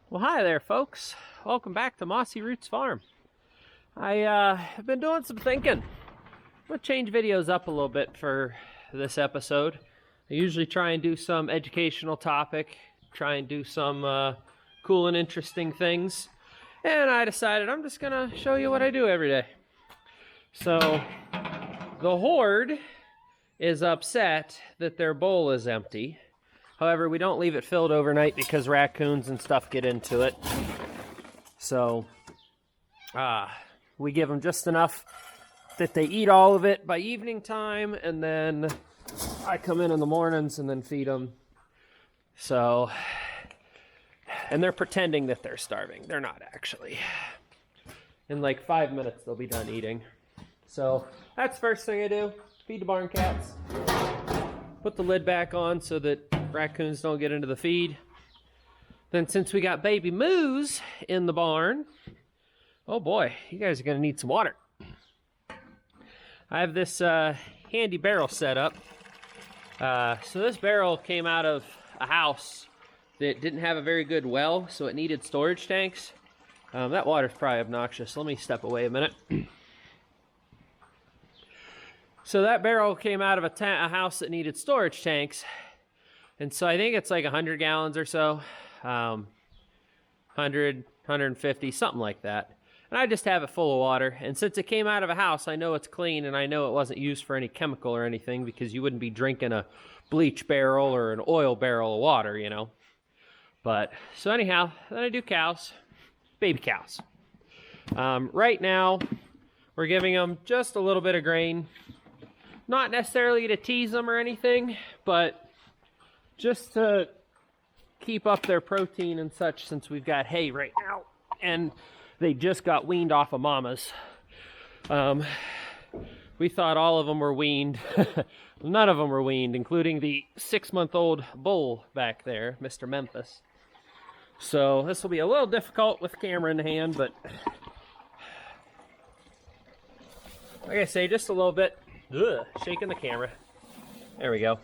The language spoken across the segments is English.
Well, hi there, folks. Welcome back to Mossy Roots Farm. I have been doing some thinking. I'm going to change videos up a little bit for this episode. I usually try and do some educational topic, try and do some cool and interesting things. And I decided I'm just going to show you what I do every day. So, the horde is upset that their bowl is empty. However, we don't leave it filled overnight because raccoons and stuff get into it. So, we give them just enough that they eat all of it by evening time, and then I come in the mornings and then feed them. So, and they're pretending that they're starving. They're not actually. In like 5 minutes, they'll be done eating. So, that's the first thing I do. Feed the barn cats. Put the lid back on so that raccoons don't get into the feed. Then since we got baby moos in the barn, oh boy, you guys are going to need some water. I have this handy barrel set up. So this barrel came out of a house that didn't have a very good well, so it needed storage tanks. That water's probably obnoxious. Let me step away a minute. So that barrel came out of a house that needed storage tanks. And so I think it's like 100 gallons or so. 100, 150, something like that. And I just have it full of water. And since it came out of a house, I know it's clean, and I know it wasn't used for any chemical or anything, because you wouldn't be drinking a bleach barrel or an oil barrel of water, you know. But, so anyhow, then I do cows. Baby cows. Right now, we're giving them just a little bit of grain. Not necessarily to tease them or anything, but just to keep up their protein and such, since we've got hay right now. And they just got weaned off of mamas. We thought all of them were weaned. None of them were weaned, including the 6-month-old bull back there, Mr. Memphis. So this will be a little difficult with the camera in the hand, but like I say, just a little bit. Shaking the camera. There we go.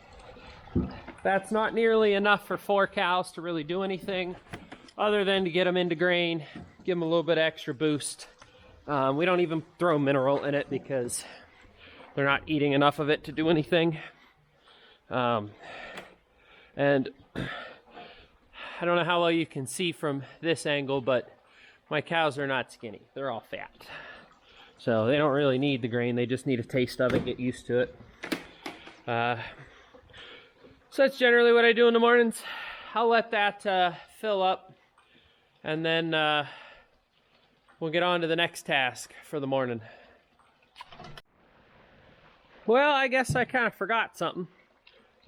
That's not nearly enough for 4 cows to really do anything other than to get them into grain, give them a little bit of extra boost. We don't even throw mineral in it because they're not eating enough of it to do anything. And I don't know how well you can see from this angle, but my cows are not skinny. They're all fat. So they don't really need the grain. They just need a taste of it, get used to it. So that's generally what I do in the mornings. I'll let that fill up, and then we'll get on to the next task for the morning. Well, I guess I kind of forgot something.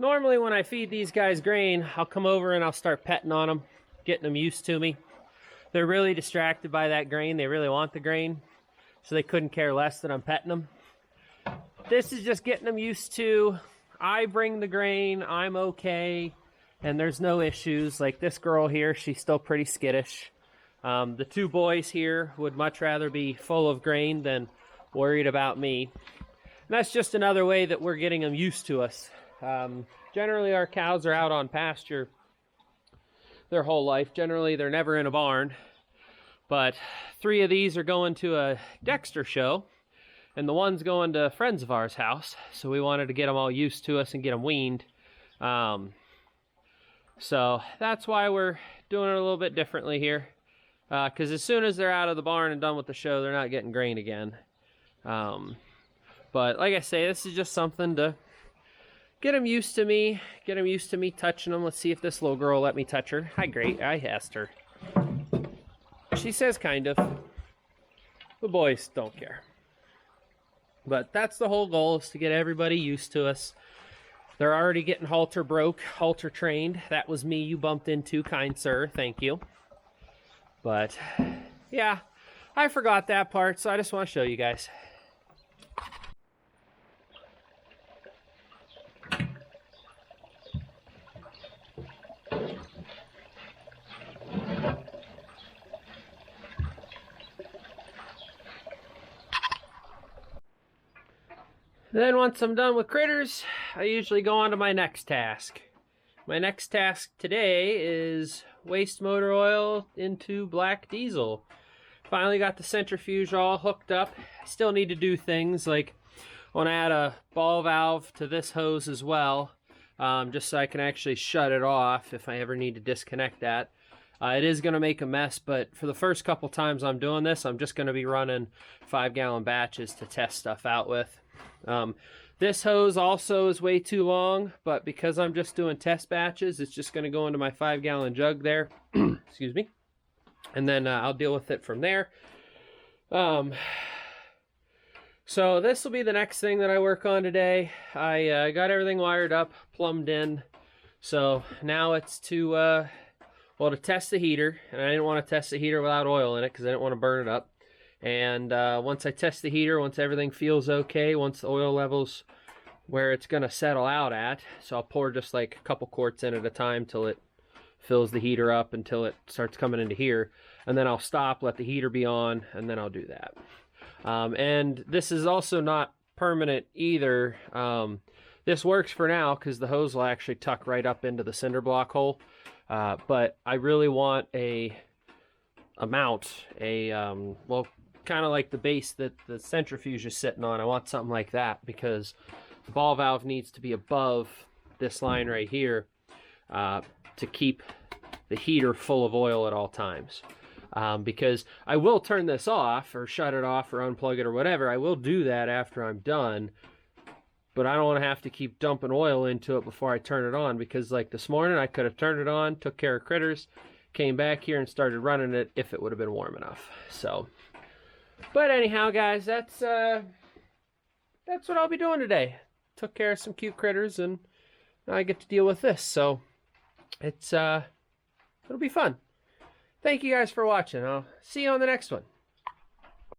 Normally when I feed these guys grain, I'll come over and I'll start petting on them, getting them used to me. They're really distracted by that grain. They really want the grain, so they couldn't care less that I'm petting them. This is just getting them used to, I bring the grain, I'm okay, and there's no issues. Like this girl here, she's still pretty skittish. The 2 boys here would much rather be full of grain than worried about me. And that's just another way that we're getting them used to us. Generally, our cows are out on pasture their whole life. Generally, they're never in a barn. But 3 of these are going to a Dexter show, and the one's going to friends of ours' house. So we wanted to get them all used to us and get them weaned. So that's why we're doing it a little bit differently here. Because as soon as they're out of the barn and done with the show, they're not getting grain again. But like I say, this is just something to get them used to me. Get them used to me touching them. Let's see if this little girl will let me touch her. Hi, great. I asked her. She says kind of. The boys don't care. But that's the whole goal, is to get everybody used to us. They're already getting halter broke, halter trained. That was me you bumped into, kind sir. Thank you. But, yeah, I forgot that part, so I just want to show you guys. Then once I'm done with critters, I usually go on to my next task. My next task today is waste motor oil into black diesel. Finally got the centrifuge all hooked up. I still need to do things like I want to add a ball valve to this hose as well, just so I can actually shut it off if I ever need to disconnect that. It is going to make a mess, but for the first couple times I'm doing this, I'm just going to be running 5-gallon batches to test stuff out with. This hose also is way too long, but because I'm just doing test batches, it's just going to go into my 5-gallon jug there. Excuse me. And then I'll deal with it from there. So this will be the next thing that I work on today. I got everything wired up, plumbed in. So now it's to test the heater. And I didn't want to test the heater without oil in it because I didn't want to burn it up. And once I test the heater, once everything feels okay, once the oil level's where it's going to settle out at, so I'll pour just like a couple quarts in at a time till it fills the heater up until it starts coming into here. And then I'll stop, let the heater be on, and then I'll do that. And this is also not permanent either. This works for now because the hose will actually tuck right up into the cinder block hole. But I really want a mount, well, kind of like the base that the centrifuge is sitting on. I want something like that because the ball valve needs to be above this line right here to keep the heater full of oil at all times. Because I will turn this off or shut it off or unplug it or whatever. I will do that after I'm done, but I don't want to have to keep dumping oil into it before I turn it on, because like this morning I could have turned it on, took care of critters, came back here and started running it if it would have been warm enough. So, but anyhow guys, that's what I'll be doing today. Took care of some cute critters and now I get to deal with this. So it's it'll be fun. Thank you guys for watching. I'll see you on the next one.